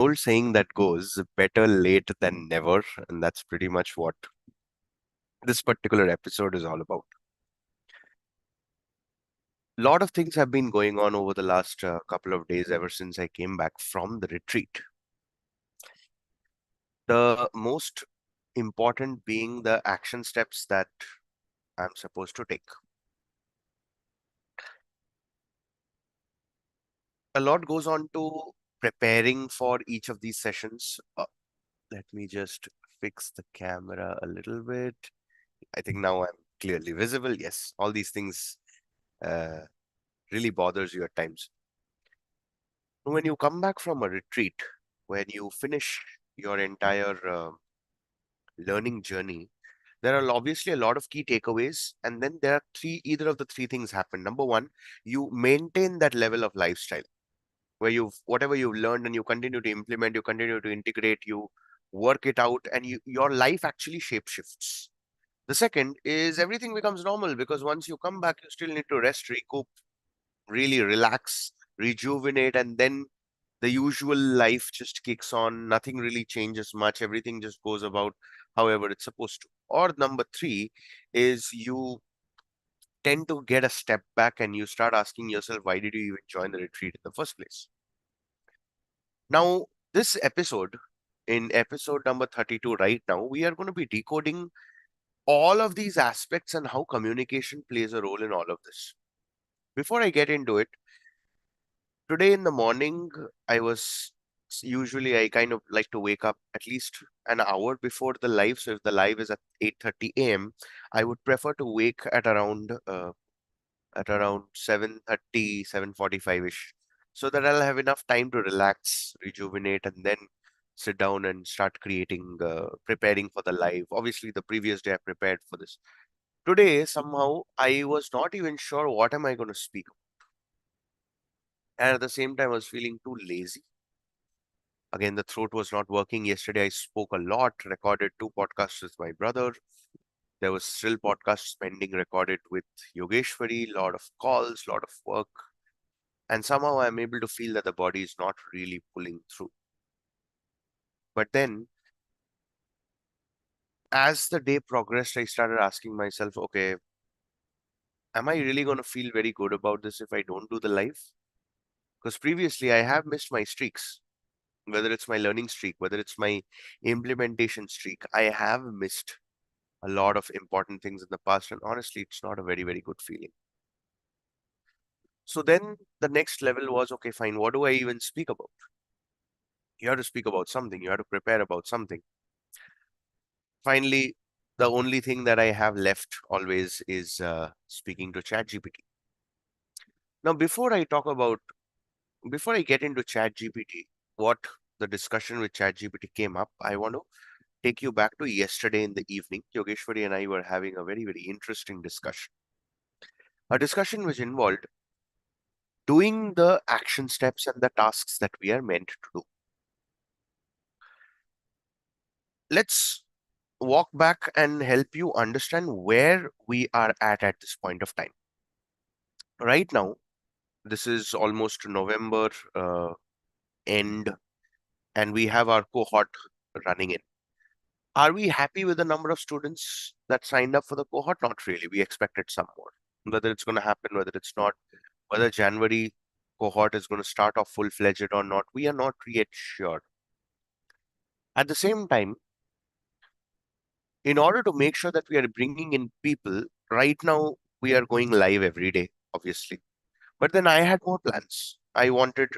Old saying that goes better late than never, and that's pretty much what this particular episode is all about. A lot of things have been going on over the last couple of days ever since I came back from the retreat. The most important being the action steps that I'm supposed to take. A lot goes on to preparing for each of these sessions. Let me just fix the camera a little bit. I think now I'm clearly visible. Yes, all these things uh, really bothers you at times. When you come back from a retreat, when you finish your entire learning journey, there are obviously a lot of key takeaways, and then there are either of the three things happen. Number one, you maintain that level of lifestyle where whatever you've learned and you continue to implement, you continue to integrate, you work it out, and your life actually shape shifts. The second is everything becomes normal because once you come back, you still need to rest, recoup, really relax, rejuvenate, and then the usual life just kicks on. Nothing really changes much. Everything just goes about however it's supposed to. Or number three is you tend to get a step back and you start asking yourself, why did you even join the retreat in the first place? Now, this episode, in episode number 32, right now, we are going to be decoding all of these aspects and how communication plays a role in all of this. Before I get into it, today in the morning, usually I kind of like to wake up at least an hour before the live. So if the live is at 8:30 a.m., I would prefer to wake at around 7:30, 7:45-ish, so that I'll have enough time to relax, rejuvenate, and then sit down and start preparing for the live. Obviously, the previous day I prepared for this. Today, somehow, I was not even sure what am I going to speak. And at the same time, I was feeling too lazy. Again, the throat was not working. Yesterday, I spoke a lot, recorded two podcasts with my brother. There was still podcasts pending recorded with Yogeshwari, lot of calls, lot of work. And somehow I'm able to feel that the body is not really pulling through. But then, as the day progressed, I started asking myself, okay, am I really going to feel very good about this if I don't do the live? Because previously I have missed my streaks, whether it's my learning streak, whether it's my implementation streak. I have missed a lot of important things in the past, and honestly, it's not a very, very good feeling. So then the next level was, okay, fine, what do I even speak about? You have to speak about something, you have to prepare about something. Finally, the only thing that I have left always is speaking to ChatGPT. Now, before I get into ChatGPT, what the discussion with ChatGPT came up, I want to take you back to yesterday in the evening. Yogeshwari and I were having a very, very interesting discussion. A discussion which involved doing the action steps and the tasks that we are meant to do. Let's walk back and help you understand where we are at this point of time. Right now, this is almost November end, and we have our cohort running in. Are we happy with the number of students that signed up for the cohort? Not really. We expected some more. Whether it's going to happen, whether it's not, whether January cohort is going to start off full-fledged or not, we are not yet sure. At the same time, in order to make sure that we are bringing in people, right now we are going live every day, obviously. But then I had more plans. I wanted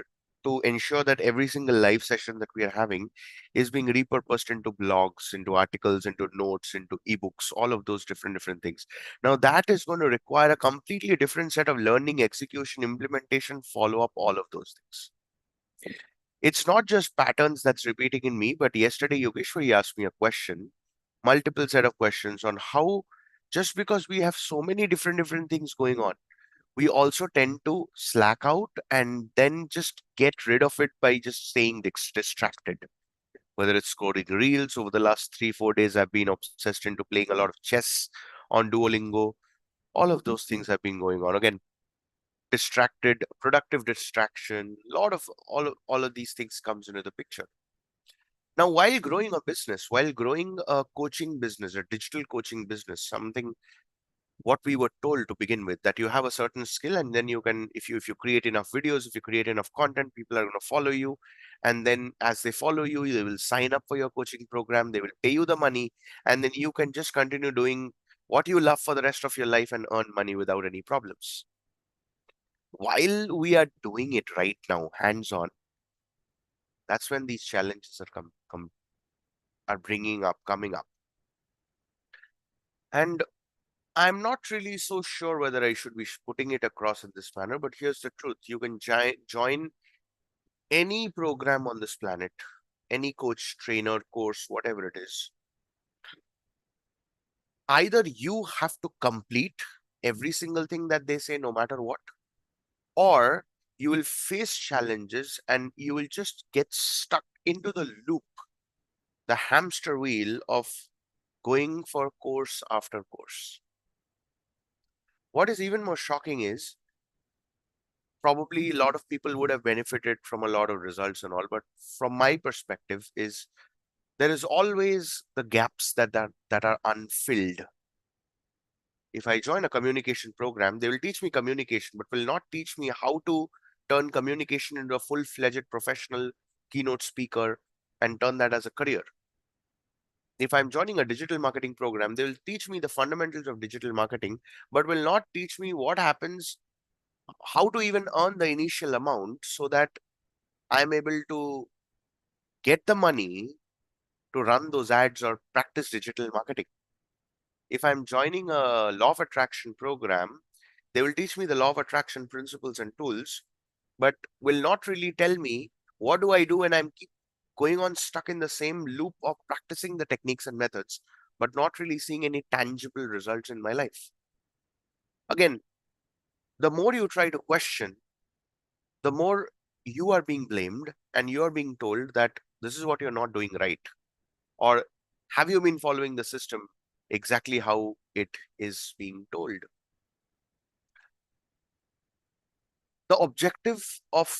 to ensure that every single live session that we are having is being repurposed into blogs, into articles, into notes, into ebooks, all of those different things. Now that is going to require a completely different set of learning, execution, implementation, follow up, all of those things. It's not just patterns that's repeating in me, but yesterday Yogeshwari asked me a question, multiple set of questions on how just because we have so many different things going on, we also tend to slack out and then just get rid of it by just staying distracted. Whether it's scoring reels over the last 3, 4 days, I've been obsessed into playing a lot of chess on Duolingo. All of those things have been going on. Again, distracted, productive distraction, lot of all of these things comes into the picture. Now, while growing a business, while growing a coaching business, a digital coaching business, something what we were told to begin with, that you have a certain skill, and then you can, if you create enough videos, if you create enough content, people are going to follow you, and then as they follow you, they will sign up for your coaching program, they will pay you the money, and then you can just continue doing what you love for the rest of your life and earn money without any problems. While we are doing it right now, hands on, that's when these challenges are are bringing up, coming up. And I'm not really so sure whether I should be putting it across in this manner, but here's the truth. You can join any program on this planet, any coach, trainer, course, whatever it is. Either you have to complete every single thing that they say, no matter what, or you will face challenges and you will just get stuck into the loop, the hamster wheel of going for course after course. What is even more shocking is probably a lot of people would have benefited from a lot of results and all, but from my perspective is there is always the gaps that are unfilled. If I join a communication program, they will teach me communication, but will not teach me how to turn communication into a full-fledged professional keynote speaker and turn that as a career. If I'm joining a digital marketing program, they will teach me the fundamentals of digital marketing, but will not teach me what happens, how to even earn the initial amount so that I'm able to get the money to run those ads or practice digital marketing. If I'm joining a law of attraction program, they will teach me the law of attraction principles and tools, but will not really tell me what do I do when I'm keep going on stuck in the same loop of practicing the techniques and methods, but not really seeing any tangible results in my life. Again, the more you try to question, the more you are being blamed and you are being told that this is what you're not doing right. Or have you been following the system exactly how it is being told? The objective of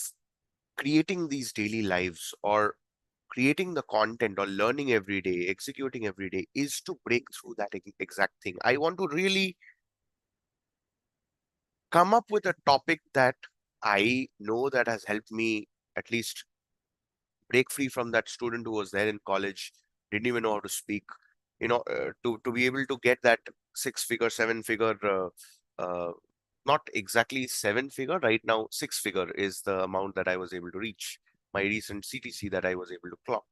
creating these daily lives or creating the content or learning every day, executing every day is to break through that exact thing. I want to really come up with a topic that I know that has helped me at least break free from that student who was there in college, didn't even know how to speak, to be able to get that six figure, seven figure, not exactly seven figure right now, six figure is the amount that I was able to reach. My recent CTC that I was able to clock.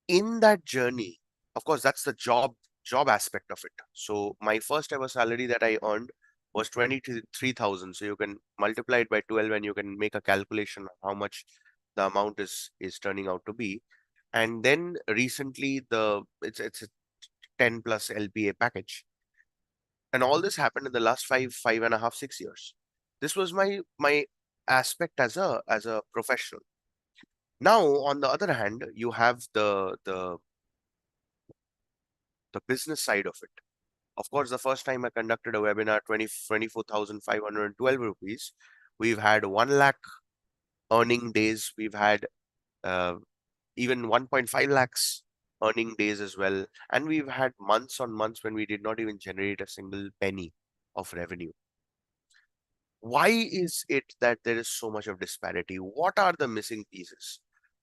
In that journey, of course, that's the job aspect of it. So my first ever salary that I earned was 23,000. So you can multiply it by 12 and you can make a calculation of how much the amount is turning out to be. And then recently it's a 10 plus LPA package. And all this happened in the last 5.5, 6 years. This was my aspect as a professional. Now, on the other hand, you have the business side of it. Of course, the first time I conducted a webinar, 24,512 rupees. We've had 1 lakh earning days. We've had uh, even 1.5 lakhs earning days as well. And we've had months on months when we did not even generate a single penny of revenue. Why is it that there is so much of disparity? What are the missing pieces?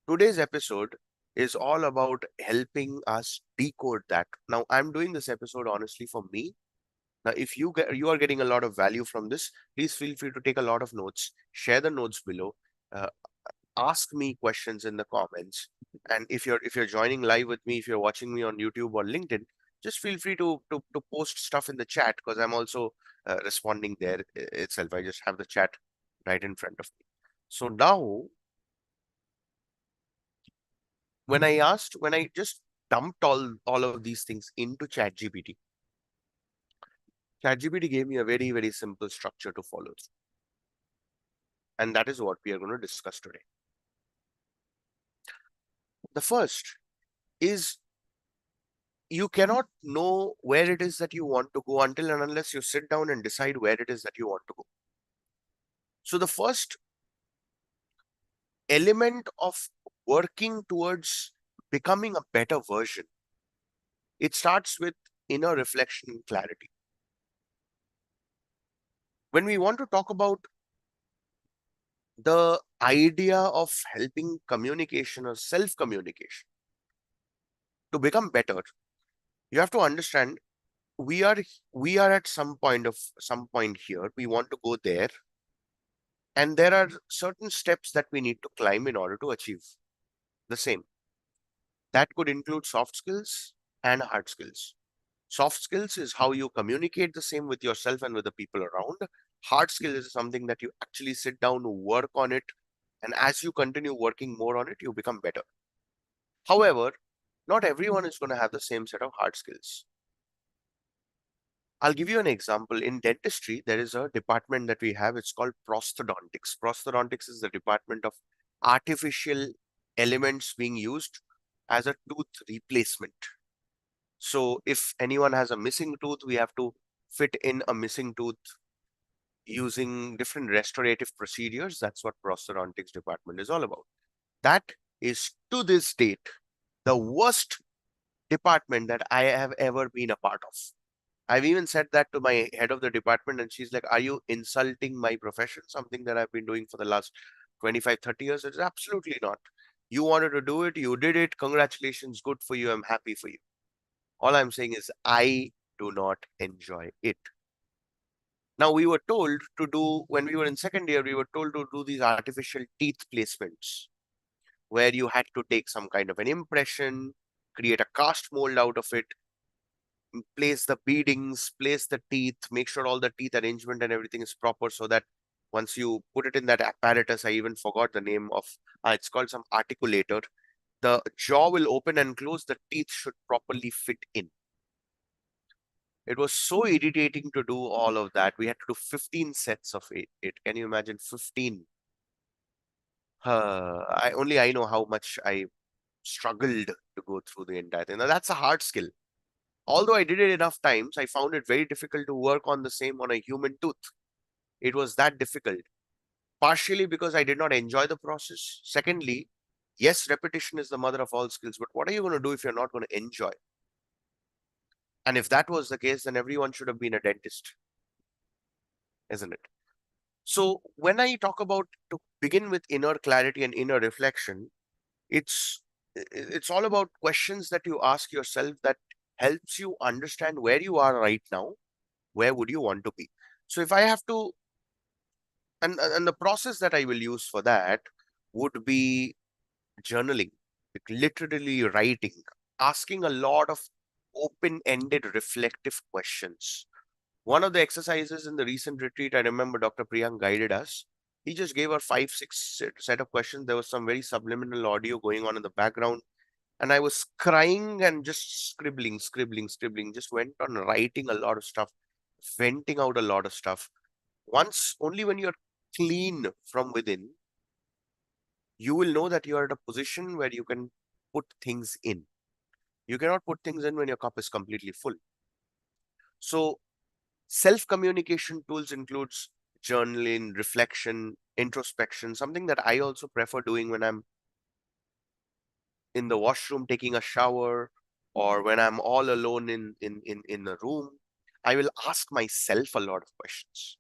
Today's episode is all about helping us decode that. Now, I'm doing this episode honestly for me. Now, if you are getting a lot of value from this, please feel free to take a lot of notes, share the notes below, uh, ask me questions in the comments. And if you're joining live with me, if you're watching me on YouTube or LinkedIn, just feel free to post stuff in the chat because I'm also responding there itself. I just have the chat right in front of me. So now, when I just dumped all of these things into ChatGPT, ChatGPT gave me a very, very simple structure to follow through. And that is what we are going to discuss today. The first is you cannot know where it is that you want to go until and unless you sit down and decide where it is that you want to go. So the first element of working towards becoming a better version, it starts with inner reflection and clarity. When we want to talk about the idea of helping communication or self communication to become better, you have to understand we are we are at some point here, we want to go there, and there are certain steps that we need to climb in order to achieve the same. That could include soft skills and hard skills. Soft skills is how you communicate the same with yourself and with the people around. Hard skill is something that you actually sit down, work on it, and as you continue working more on it, you become better. However, not everyone is going to have the same set of hard skills. I'll give you an example. In dentistry, there is a department that we have. It's called prosthodontics. Prosthodontics is the department of artificial elements being used as a tooth replacement. So if anyone has a missing tooth, we have to fit in a missing tooth using different restorative procedures. That's what prosthodontics department is all about. That is to this date the worst department that I have ever been a part of. I've even said that to my head of the department, and she's like, are you insulting my profession? Something that I've been doing for the last 25, 30 years? It's absolutely not. You wanted to do it, you did it. Congratulations, good for you. I'm happy for you. All I'm saying is, I do not enjoy it. Now, we were told to do, when we were in second year, we were told to do these artificial teeth placements where you had to take some kind of an impression, create a cast mold out of it, place the beadings, place the teeth, make sure all the teeth arrangement and everything is proper so that once you put it in that apparatus, I even forgot the name of, it's called some articulator, the jaw will open and close, the teeth should properly fit in. It was so irritating to do all of that. We had to do 15 sets of it. Can you imagine 15? I know how much I struggled to go through the entire thing. Now that's a hard skill. Although I did it enough times, I found it very difficult to work on the same on a human tooth. It was that difficult. Partially because I did not enjoy the process. Secondly, yes, repetition is the mother of all skills, but what are you going to do if you're not going to enjoy? And if that was the case, then everyone should have been a dentist, isn't it? So when I talk about to begin with inner clarity and inner reflection, it's it's all about questions that you ask yourself that helps you understand where you are right now, where would you want to be. So if I have to, and the process that I will use for that would be journaling, like literally writing, asking a lot of open-ended reflective questions. One of the exercises in the recent retreat, I remember Dr. Priyank guided us. He just gave her 5, 6 set of questions. There was some very subliminal audio going on in the background. And I was crying and just scribbling, just went on writing a lot of stuff, venting out a lot of stuff. Once, only when you're clean from within, you will know that you are at a position where you can put things in. You cannot put things in when your cup is completely full. So self-communication tools includes journaling, reflection, introspection, something that I also prefer doing when I'm in the washroom taking a shower or when I'm all alone in a room. I will ask myself a lot of questions.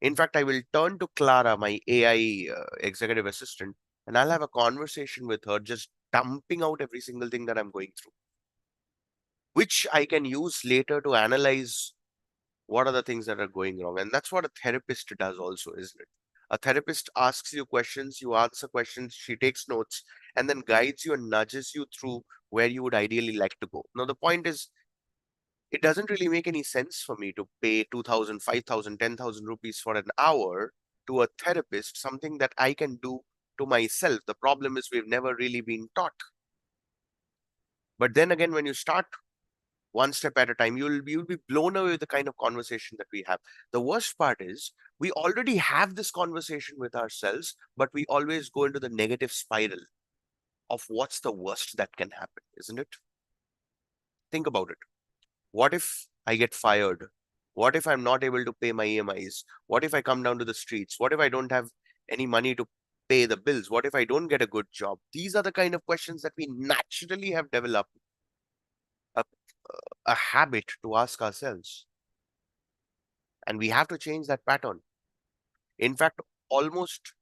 In fact, I will turn to Clara, my AI executive assistant, and I'll have a conversation with her, just dumping out every single thing that I'm going through, which I can use later to analyze what are the things that are going wrong. And that's what a therapist does also, isn't it? A therapist asks you questions, you answer questions, she takes notes, and then guides you and nudges you through where you would ideally like to go. Now, the point is, it doesn't really make any sense for me to pay 2,000, 5,000, 10,000 rupees for an hour to a therapist, something that I can do to myself. The problem is we've never really been taught. But then again, when you start one step at a time, you'll be blown away with the kind of conversation that we have. The worst part is we already have this conversation with ourselves, but we always go into the negative spiral of what's the worst that can happen, isn't it? Think about it. What if I get fired? What if I'm not able to pay my EMIs? What if I come down to the streets? What if I don't have any money to pay the bills? What if I don't get a good job? These are the kind of questions that we naturally have developed a, a habit to ask ourselves. And we have to change that pattern. In fact, almost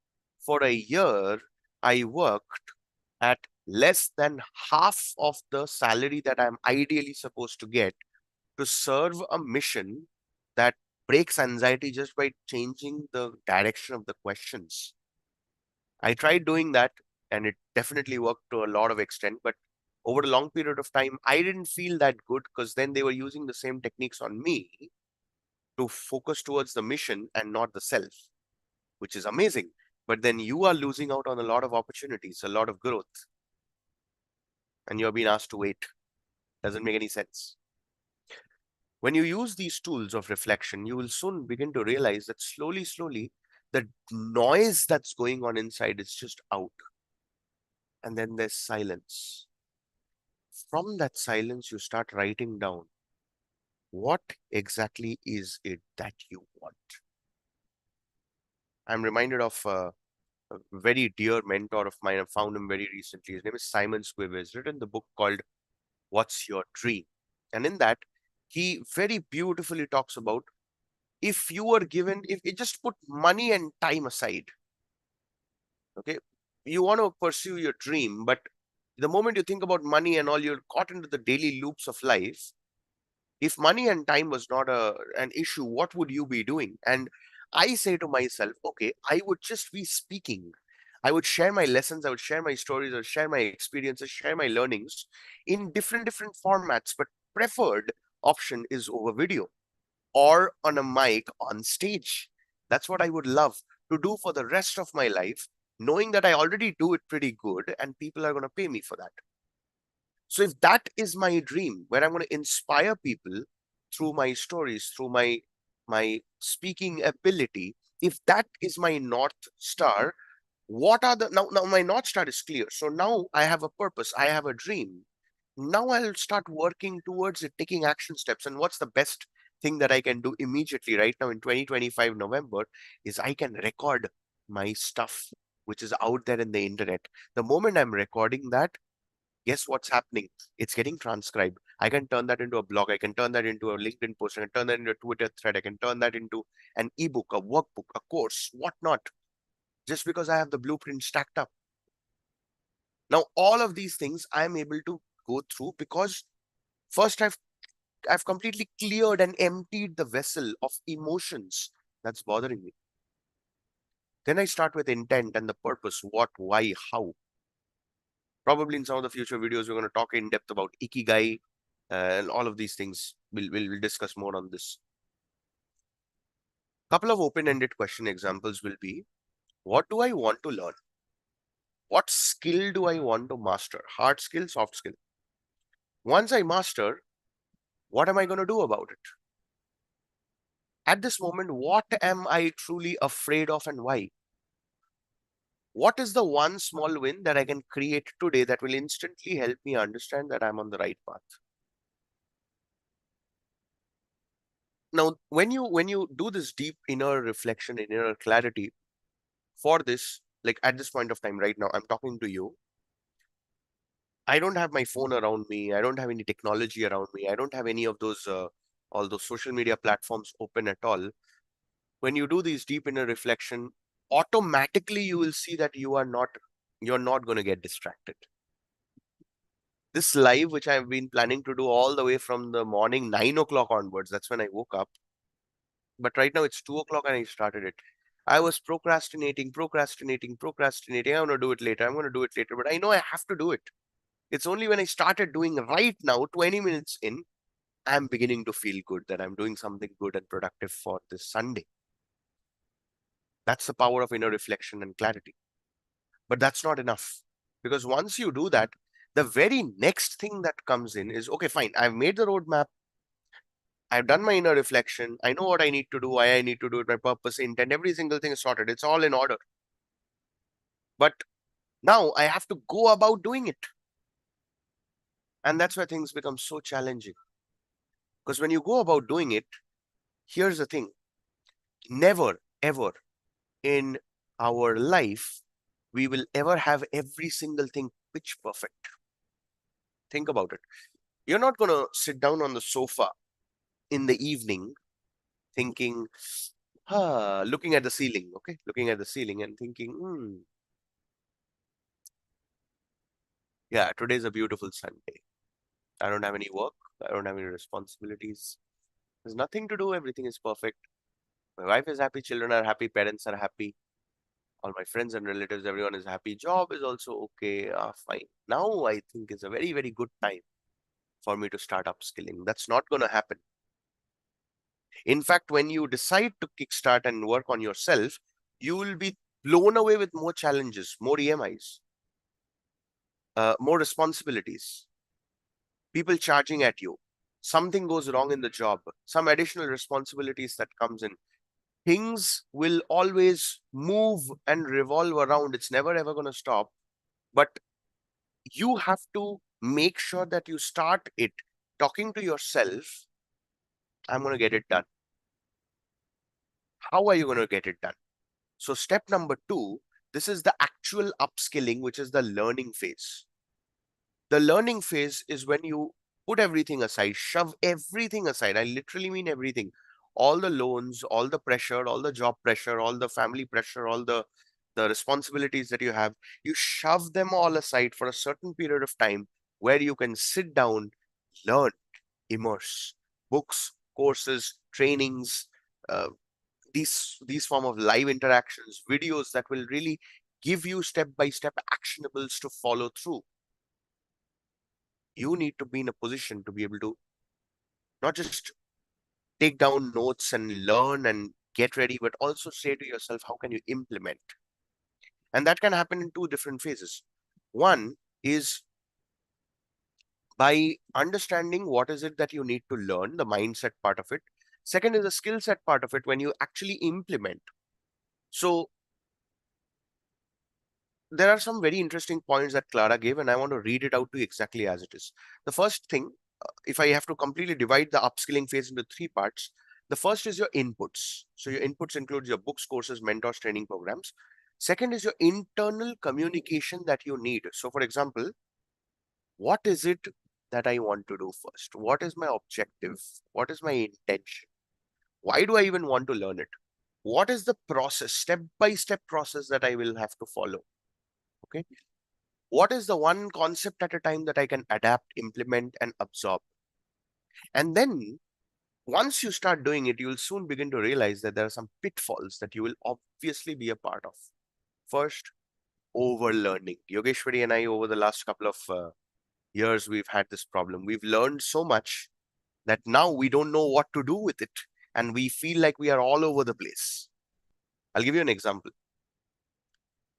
for a year, I worked at less than half of the salary that I'm ideally supposed to get to serve a mission that breaks anxiety just by changing the direction of the questions. I tried doing that and it definitely worked to a lot of extent, but over a long period of time, I didn't feel that good because then they were using the same techniques on me to focus towards the mission and not the self, which is amazing. But then you are losing out on a lot of opportunities, a lot of growth, and you're being asked to wait. Doesn't make any sense. When you use these tools of reflection, you will soon begin to realize that slowly, the noise that's going on inside is just out. And then there's silence. From that silence, you start writing down what exactly is it that you want. I'm reminded of a very dear mentor of mine. I found him very recently. His name is Simon Squibb. He's written the book called What's Your Dream? And in that, he very beautifully talks about if you were given, if you just put money and time aside, okay, you want to pursue your dream, but the moment you think about money and all, you're caught into the daily loops of life. If money and time was not an issue, what would you be doing? And I say to myself, okay, I would just be speaking. I would share my lessons, I would share my stories, I would share my experiences, share my learnings in different formats, but preferred option is over video or on a mic on stage. That's what I would love to do for the rest of my life, knowing that I already do it pretty good and people are going to pay me for that. So if that is my dream, where I'm going to inspire people through my stories, through my speaking ability, if that is my North Star, what are the now my North Star is clear. So now I have a purpose, I have a dream. Now I'll start working towards it, taking action steps. And what's the best thing that I can do immediately right now in 2025 November is I can record my stuff, which is out there in the internet. The moment I'm recording that, guess what's happening? It's getting transcribed. I can turn that into a blog. I can turn that into a LinkedIn post. I can turn that into a Twitter thread. I can turn that into an ebook, a workbook, a course, whatnot, just because I have the blueprint stacked up. Now, all of these things I'm able to go through because first I've completely cleared and emptied the vessel of emotions that's bothering me. Then I start with intent and the purpose, what, why, how. Probably in some of the future videos, we're going to talk in depth about ikigai and all of these things. We'll discuss more on this. Couple of open-ended question examples will be, what do I want to learn? What skill do I want to master? Hard skill, soft skill. Once I master, what am I going to do about it? At this moment, what am I truly afraid of and why? What is the one small win that I can create today that will instantly help me understand that I'm on the right path? Now, when you do this deep inner reflection, inner clarity, for this, like at this point of time right now, I'm talking to you. I don't have my phone around me. I don't have any technology around me. I don't have any of those all those social media platforms open at all. When you do these deep inner reflection, automatically you will see that you're not going to get distracted. This live, which I've been planning to do all the way from the morning 9 o'clock onwards, that's when I woke up. But right now it's 2 o'clock and I started it. I was procrastinating. I'm going to do it later. I'm going to do it later. But I know I have to do it. It's only when I started doing right now, 20 minutes in, I'm beginning to feel good that I'm doing something good and productive for this Sunday. That's the power of inner reflection and clarity. But that's not enough. Because once you do that, the very next thing that comes in is, okay, fine, I've made the roadmap. I've done my inner reflection. I know what I need to do, why I need to do it, my purpose, intent, every single thing is sorted. It's all in order. But now I have to go about doing it. And that's where things become so challenging. Because when you go about doing it, here's the thing: never, ever in our life we will ever have every single thing pitch perfect. Think about it. You're not going to sit down on the sofa in the evening thinking, looking at the ceiling, okay? Looking at the ceiling and thinking, yeah, today's a beautiful Sunday. I don't have any work. I don't have any responsibilities. There's nothing to do. Everything is perfect. My wife is happy. Children are happy. Parents are happy. All my friends and relatives, everyone is happy. Job is also okay. Fine. Now I think is a very, very good time for me to start upskilling. That's not going to happen. In fact, when you decide to kickstart and work on yourself, you will be blown away with more challenges, more EMIs, more responsibilities, people charging at you. Something goes wrong in the job, some additional responsibilities that comes in. Things will always move and revolve around. It's never ever going to stop. But you have to make sure that you start it talking to yourself. I'm going to get it done. How are you going to get it done? So step number 2, this is the actual upskilling, which is the learning phase. The learning phase is when you put everything aside, shove everything aside. I literally mean everything. All the loans, all the pressure, all the job pressure, all the family pressure, all the responsibilities that you have, you shove them all aside for a certain period of time where you can sit down, learn, immerse. Books, courses, trainings, uh, these form of live interactions, videos that will really give you step by step actionables to follow through. You need to be in a position to be able to not just take down notes and learn and get ready, but also say to yourself, how can you implement? And that can happen in two different phases. One is by understanding what is it that you need to learn, the mindset part of it. Second is the skill set part of it when you actually implement. So there are some very interesting points that Clara gave, and I want to read it out to you exactly as it is. The first thing, if I have to completely divide the upskilling phase into three parts, the first is your inputs. So your inputs include your books, courses, mentors, training programs. Second is your internal communication that you need. So for example, what is it that I want to do first? What is my objective? What is my intention? Why do I even want to learn it? What is the process, step by step process that I will have to follow? Okay. What is the one concept at a time that I can adapt, implement, and absorb? And then once you start doing it, you'll soon begin to realize that there are some pitfalls that you will obviously be a part of. First, overlearning. Yogeshwari and I, over the last couple of years, we've had this problem. We've learned so much that now we don't know what to do with it. And we feel like we are all over the place. I'll give you an example.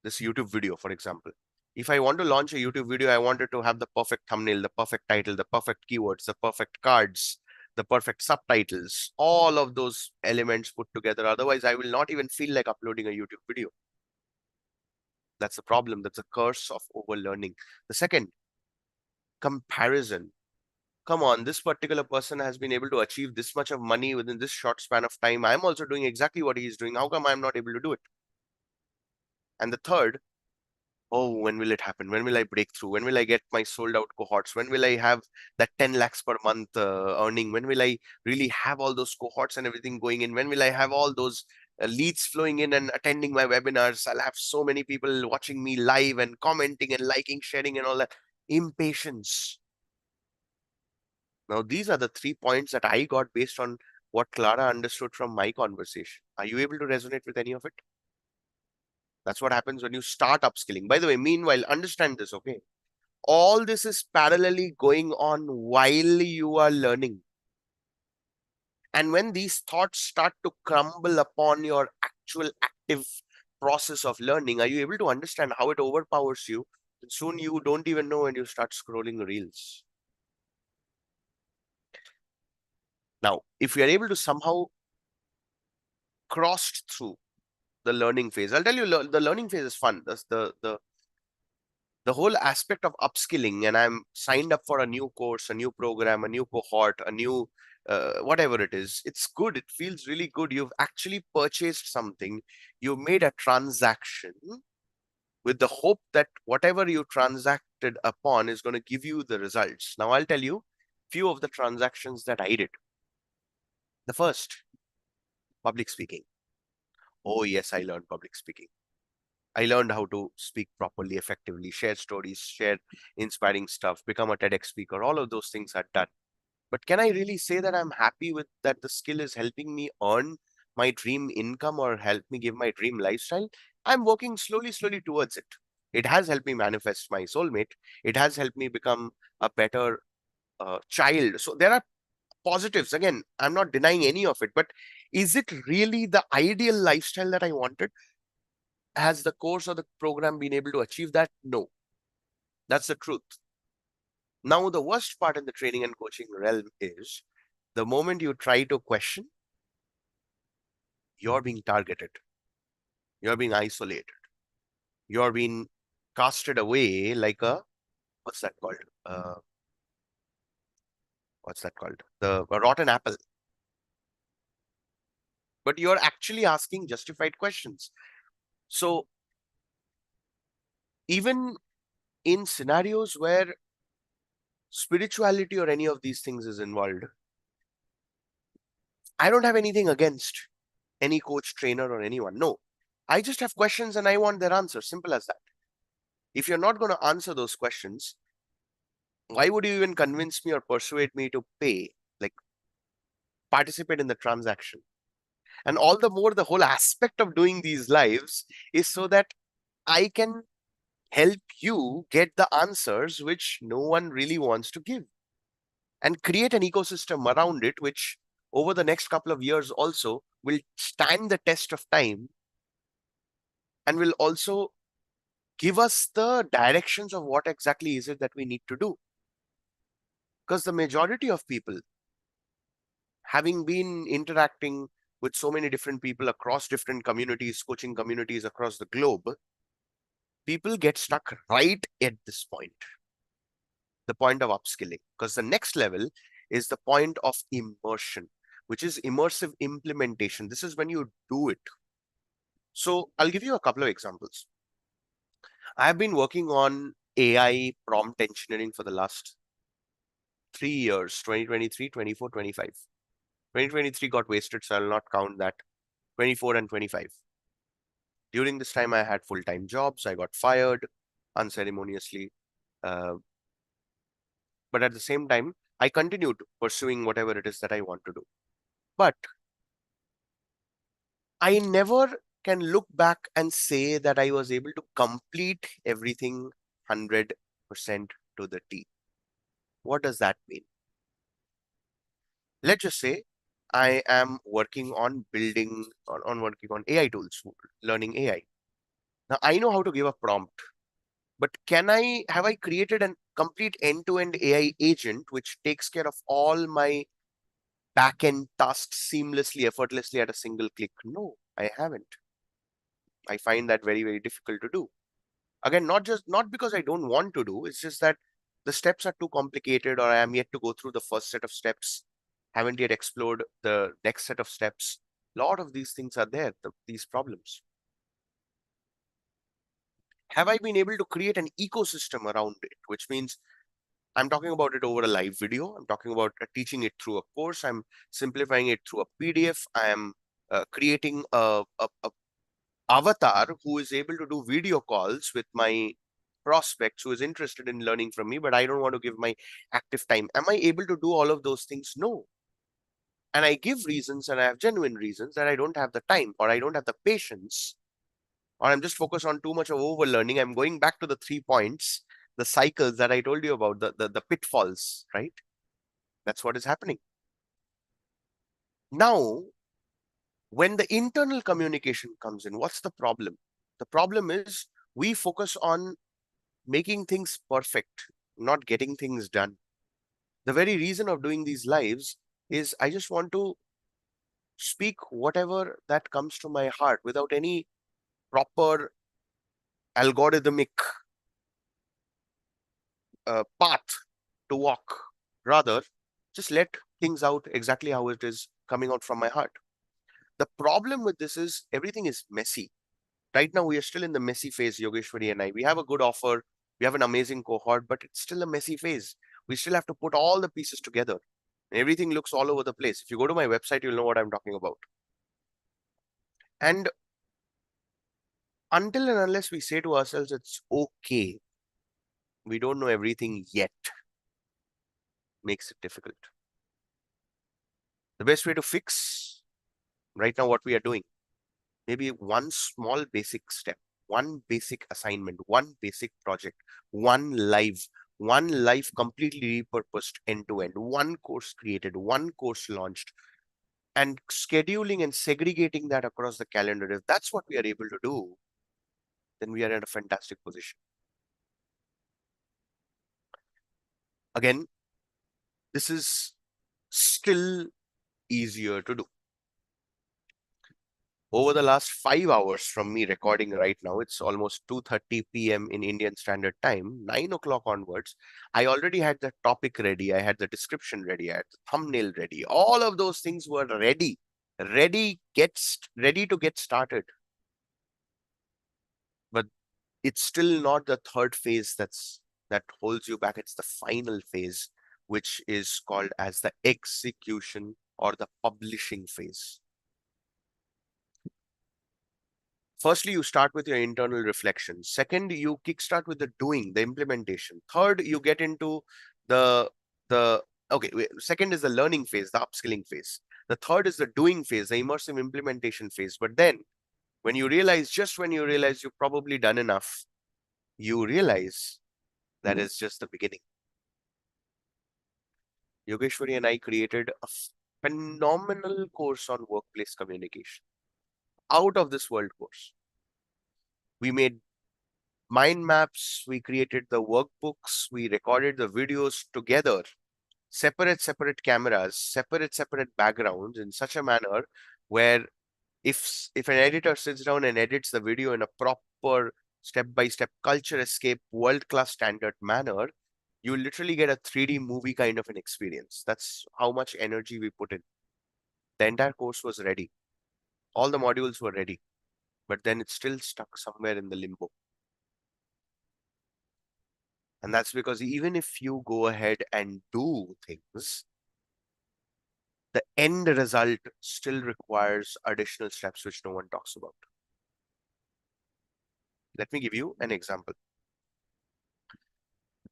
This YouTube video, for example. If I want to launch a YouTube video, I want it to have the perfect thumbnail, the perfect title, the perfect keywords, the perfect cards, the perfect subtitles, all of those elements put together. Otherwise, I will not even feel like uploading a YouTube video. That's the problem. That's a curse of overlearning. The second, comparison. Come on, this particular person has been able to achieve this much of money within this short span of time. I'm also doing exactly what he's doing. How come I'm not able to do it? And the third, oh, when will it happen? When will I break through? When will I get my sold out cohorts? When will I have that 10 lakhs per month earning? When will I really have all those cohorts and everything going in? When will I have all those leads flowing in and attending my webinars? I'll have so many people watching me live and commenting and liking, sharing and all that. Impatience. Now, these are the 3 points that I got based on what Clara understood from my conversation. Are you able to resonate with any of it? That's what happens when you start upskilling. By the way, meanwhile, understand this, okay? All this is parallelly going on while you are learning. And when these thoughts start to crumble upon your actual active process of learning, are you able to understand how it overpowers you? And soon you don't even know when you start scrolling reels. Now, if we are able to somehow cross through the learning phase, I'll tell you, the learning phase is fun. That's the the whole aspect of upskilling, and I'm signed up for a new course, a new program, a new cohort, a new whatever it is, it's good. It feels really good. You've actually purchased something. You made a transaction with the hope that whatever you transacted upon is going to give you the results. Now, I'll tell you few of the transactions that I did. The first, public speaking. Oh, yes, I learned public speaking. I learned how to speak properly, effectively, share stories, share inspiring stuff, become a TEDx speaker. All of those things are done. But can I really say that I'm happy with that the skill is helping me earn my dream income or help me give my dream lifestyle? I'm working slowly, slowly towards it. It has helped me manifest my soulmate. It has helped me become a better child. So there are positives. Again, I'm not denying any of it, but is it really the ideal lifestyle that I wanted? Has the course or the program been able to achieve that? No, that's the truth. Now, the worst part in the training and coaching realm is the moment you try to question, you're being targeted, you're being isolated, you're being casted away like a, what's that called? What's that called? A rotten apple. But you're actually asking justified questions. So, even in scenarios where spirituality or any of these things is involved, I don't have anything against any coach, trainer, or anyone. No, I just have questions and I want their answers. Simple as that. If you're not going to answer those questions, why would you even convince me or persuade me to pay, like participate in the transaction? And all the more, the whole aspect of doing these lives is so that I can help you get the answers which no one really wants to give, and create an ecosystem around it, which over the next couple of years also will stand the test of time and will also give us the directions of what exactly is it that we need to do. Because the majority of people, having been interacting with so many different people across different communities, coaching communities across the globe, people get stuck right at this point, the point of upskilling. Because the next level is the point of immersion, which is immersive implementation. This is when you do it. So I'll give you a couple of examples. I've been working on AI prompt engineering for the last 3 years, 2023, 24, 25. 2023 got wasted, so I'll not count that. 24 and 25. During this time, I had full-time jobs. I got fired unceremoniously. Uh, but at the same time, I continued pursuing whatever it is that I want to do. But I never can look back and say that I was able to complete everything 100% to the T. What does that mean? Let's just say I am working on building, on working on AI tools, learning AI. Now I know how to give a prompt, but have I created a complete end-to-end AI agent which takes care of all my back-end tasks seamlessly, effortlessly at a single click? No, I haven't. I find that very, very difficult to do. Again, not because I don't want to do, it's just that the steps are too complicated, or I am yet to go through the first set of steps, haven't yet explored the next set of steps. A lot of these things are there, these problems. Have I been able to create an ecosystem around it, which means I'm talking about it over a live video. I'm talking about teaching it through a course. I'm simplifying it through a PDF. I am creating a avatar who is able to do video calls with my prospects who is interested in learning from me, but I don't want to give my active time. Am I able to do all of those things? No. And I give reasons, and I have genuine reasons that I don't have the time, or I don't have the patience, or I'm just focused on too much of overlearning. I'm going back to the 3 points, the cycles that I told you about, the pitfalls, right? That's what is happening. Now, when the internal communication comes in, what's the problem? The problem is we focus on making things perfect, not getting things done. The very reason of doing these lives is I just want to speak whatever that comes to my heart without any proper algorithmic path to walk. Rather, just let things out exactly how it is coming out from my heart. The problem with this is everything is messy. Right now, we are still in the messy phase, Yogeshwari and I. We have a good offer, we have an amazing cohort, but it's still a messy phase. We still have to put all the pieces together. Everything looks all over the place. If you go to my website, you'll know what I'm talking about. And until and unless we say to ourselves, it's okay, we don't know everything yet, makes it difficult. The best way to fix right now what we are doing, maybe one small basic step, one basic assignment, one basic project, one life completely repurposed end to end, one course created, one course launched, and scheduling and segregating that across the calendar. If that's what we are able to do, then we are in a fantastic position. Again, this is still easier to do. Over the last 5 hours from me recording right now, it's almost 2:30 p.m. in Indian Standard Time, 9 o'clock onwards. I already had the topic ready, I had the description ready, I had the thumbnail ready. All of those things were ready, ready to get started. But it's still not the third phase that holds you back. It's the final phase, which is called as the execution or the publishing phase. Firstly, you start with your internal reflection. Second, you kickstart with the doing, the implementation. Third, you get into the the okay. Second is the learning phase, the upskilling phase. The third is the doing phase, the immersive implementation phase. But then, when you realize you've probably done enough, you realize that is just the beginning. Yogeshwari and I created a phenomenal course on workplace communication, out of this world course. We made mind maps, we created the workbooks, we recorded the videos together, separate cameras, separate backgrounds, in such a manner where if an editor sits down and edits the video in a proper step-by-step culture escape world class standard manner, you literally get a 3D movie kind of an experience. That's how much energy we put in. The entire course was ready, all the modules were ready, but then it's still stuck somewhere in the limbo. And that's because even if you go ahead and do things, the end result still requires additional steps which no one talks about. Let me give you an example.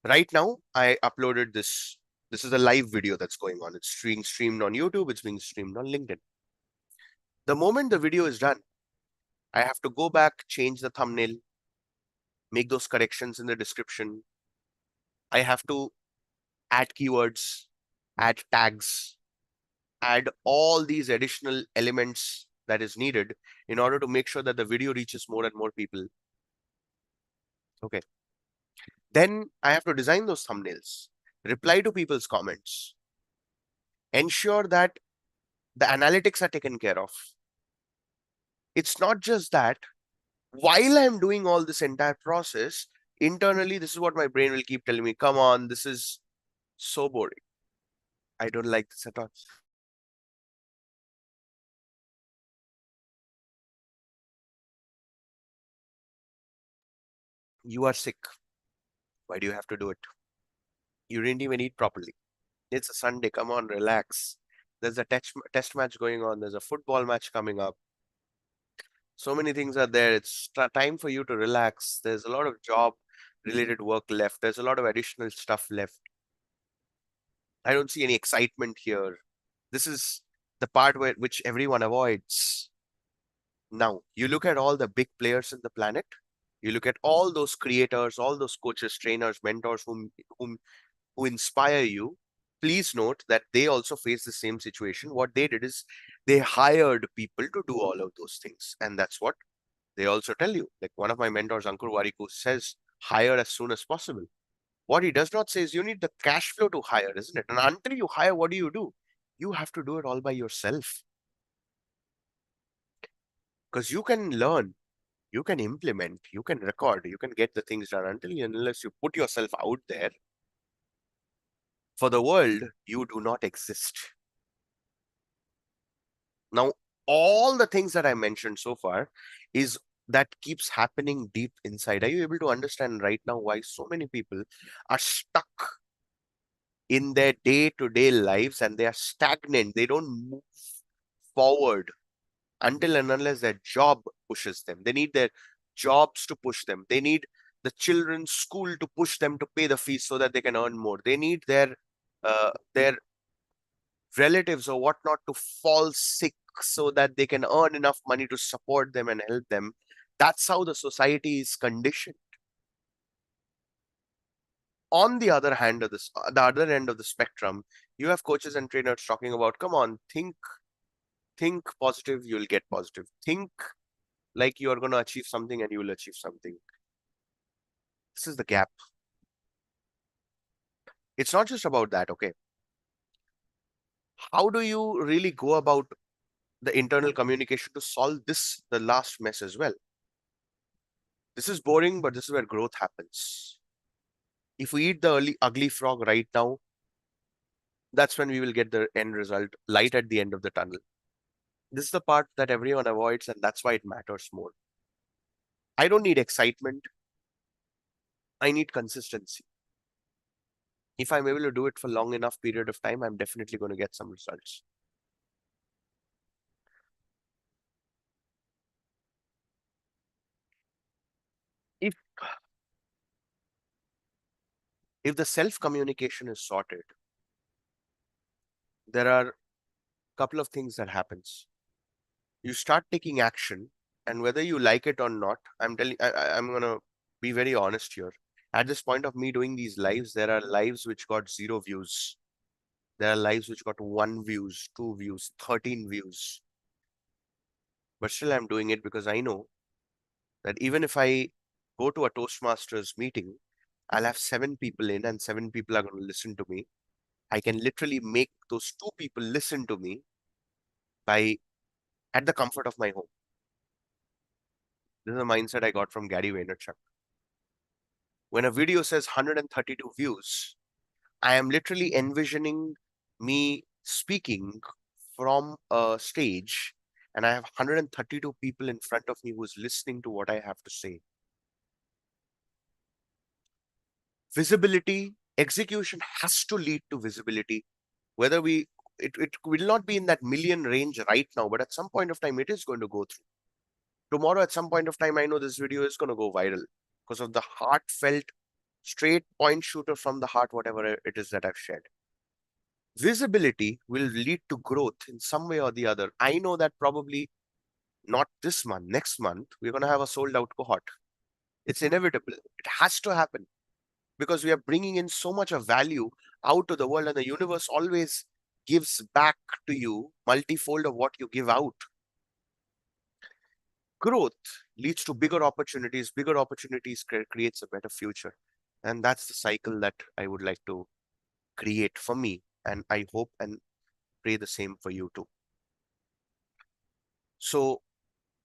Right now, I uploaded this. This is a live video that's going on. It's being streamed on YouTube. It's being streamed on LinkedIn. The moment the video is done, I have to go back, change the thumbnail, make those corrections in the description. I have to add keywords, add tags, add all these additional elements that is needed in order to make sure that the video reaches more and more people. Okay. Then I have to design those thumbnails, reply to people's comments, ensure that the analytics are taken care of. It's not just that. While I'm doing all this entire process, internally, this is what my brain will keep telling me, come on, this is so boring. I don't like this at all. You are sick. Why do you have to do it? You didn't even eat properly. It's a Sunday. Come on, relax. There's a test match going on. There's a football match coming up. So many things are there. It's time for you to relax. There's a lot of job related work left. There's a lot of additional stuff left. I don't see any excitement here. This is the part which everyone avoids. Now, you look at all the big players in the planet. You look at all those creators, all those coaches, trainers, mentors who inspire you. Please note that they also face the same situation. What they did is they hired people to do all of those things. And that's what they also tell you. Like one of my mentors, Ankur Wariku, says, hire as soon as possible. What he does not say is you need the cash flow to hire, isn't it? And until you hire, what do? You have to do it all by yourself. Because you can learn, you can implement, you can record, you can get the things done until unless you put yourself out there. For the world, you do not exist. Now, all the things that I mentioned so far is that keeps happening deep inside. Are you able to understand right now why so many people are stuck in their day-to-day lives and they are stagnant? They don't move forward until and unless their job pushes them. They need their jobs to push them. They need the children's school to push them to pay the fees so that they can earn more. They need their relatives or whatnot to fall sick so that they can earn enough money to support them and help them. That's how the society is conditioned. On the other hand of this, the other end of the spectrum, you have coaches and trainers talking about, come on, think positive, you'll get positive. Think like you are going to achieve something and you will achieve something. This is the gap. It's not just about that, okay? How do you really go about the internal communication to solve this, the last mess as well? This is boring, but this is where growth happens. If we eat the ugly frog right now, that's when we will get the end result, light at the end of the tunnel. This is the part that everyone avoids, and that's why it matters more. I don't need excitement. I need consistency. If I'm able to do it for long enough period of time, I'm definitely going to get some results. If if the self communication is sorted, there are a couple of things that happens. You start taking action, and whether you like it or not, I'm gonna be very honest here. At this point of me doing these lives, there are lives which got 0 views. There are lives which got 1 views, 2 views, 13 views. But still, I'm doing it because I know that even if I go to a Toastmasters meeting, I'll have 7 people in, and 7 people are going to listen to me. I can literally make those 2 people listen to me by at the comfort of my home. This is a mindset I got from Gary Vaynerchuk. When a video says 132 views, I am literally envisioning me speaking from a stage and I have 132 people in front of me who's listening to what I have to say. Visibility, execution has to lead to visibility. Whether it will not be in that million range right now, but at some point of time, it is going to go through. Tomorrow, at some point of time, I know this video is going to go viral because of the heartfelt, straight point shooter from the heart, whatever it is that I've shared. Visibility will lead to growth in some way or the other. I know that probably not this month, next month, we're going to have a sold out cohort. It's inevitable. It has to happen because we are bringing in so much of value out to the world, and the universe always gives back to you multifold of what you give out. Growth leads to bigger opportunities creates a better future. And that's the cycle that I would like to create for me. And I hope and pray the same for you too. So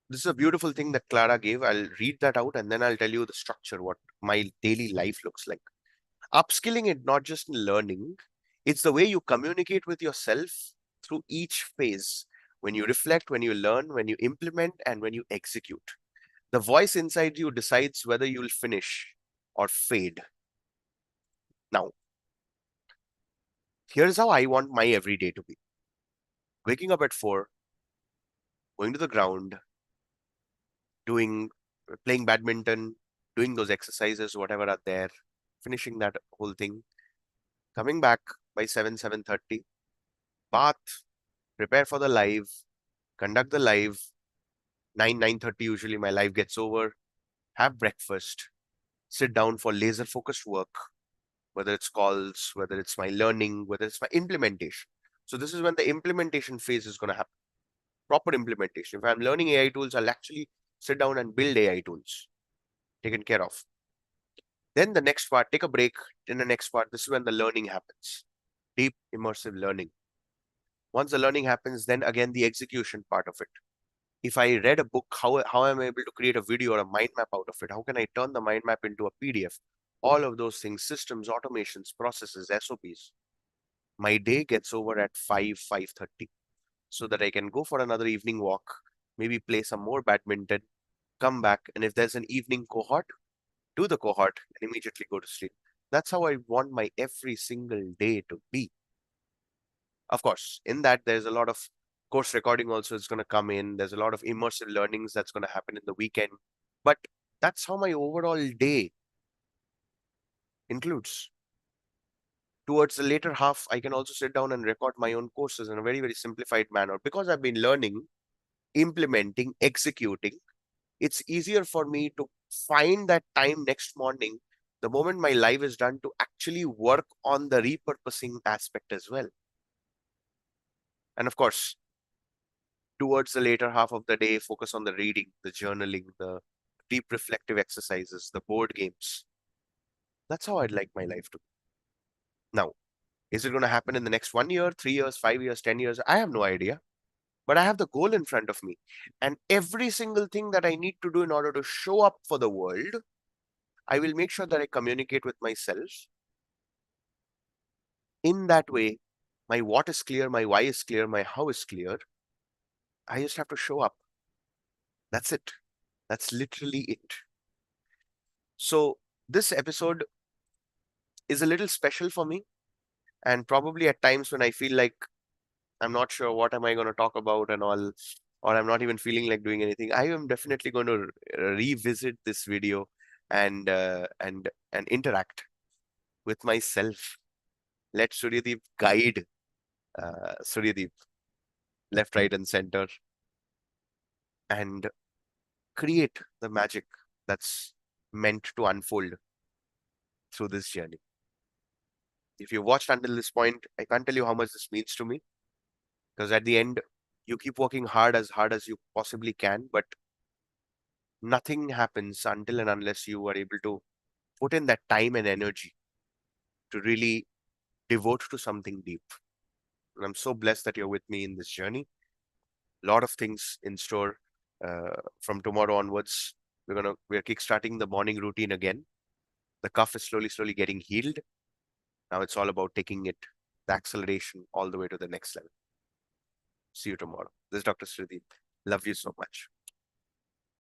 this is a beautiful thing that Clara gave. I'll read that out and then I'll tell you the structure, what my daily life looks like. Upskilling is not just learning, it's the way you communicate with yourself through each phase. When you reflect, when you learn, when you implement, and when you execute. The voice inside you decides whether you'll finish or fade. Now, here's how I want my everyday to be. Waking up at 4, going to the ground, doing playing badminton, doing those exercises, whatever are there, finishing that whole thing, coming back by 7, 7:30, bath, prepare for the live, conduct the live, 9, 9:30 usually my live gets over, have breakfast, sit down for laser focused work, whether it's calls, whether it's my learning, whether it's my implementation. So this is when the implementation phase is going to happen. Proper implementation. If I'm learning AI tools, I'll actually sit down and build AI tools taken care of. Then the next part, take a break. In the next part, this is when the learning happens. Deep immersive learning. Once the learning happens, then again the execution part of it. If I read a book, how am I able to create a video or a mind map out of it? How can I turn the mind map into a PDF? All of those things, systems, automations, processes, SOPs. my day gets over at 5:30, so that I can go for another evening walk, maybe play some more badminton, come back, and if there's an evening cohort, do the cohort and immediately go to sleep. That's how I want my every single day to be. Of course, in that there's a lot of course recording also is going to come in. There's a lot of immersive learnings that's going to happen in the weekend. But that's how my overall day includes. Towards the later half, I can also sit down and record my own courses in a very, very simplified manner. Because I've been learning, implementing, executing, it's easier for me to find that time next morning, the moment my life is done, to actually work on the repurposing aspect as well. And of course, towards the later half of the day, focus on the reading, the journaling, the deep reflective exercises, the board games. That's how I'd like my life to be. Now, is it going to happen in the next 1 year, 3 years, 5 years, 10 years? I have no idea. But I have the goal in front of me. And every single thing that I need to do in order to show up for the world, I will make sure that I communicate with myself. In that way, my what is clear, my why is clear, my how is clear. I just have to show up. That's it. That's literally it. So this episode is a little special for me. And probably at times when I feel like I'm not sure what am I going to talk about and all, or I'm not even feeling like doing anything, I am definitely going to revisit this video and interact with myself. Let Suryadeep guide Suryadeep left, right, and center, and create the magic that's meant to unfold through this journey. If you watched until this point, I can't tell you how much this means to me, because at the end, you keep working hard as you possibly can, but nothing happens until and unless you are able to put in that time and energy to really devote to something deep. And I'm so blessed that you're with me in this journey. A lot of things in store from tomorrow onwards. We're kickstarting the morning routine again. The cuff is slowly getting healed. Now it's all about taking it, the acceleration, all the way to the next level. See you tomorrow. This is Dr. Srideep. Love you so much.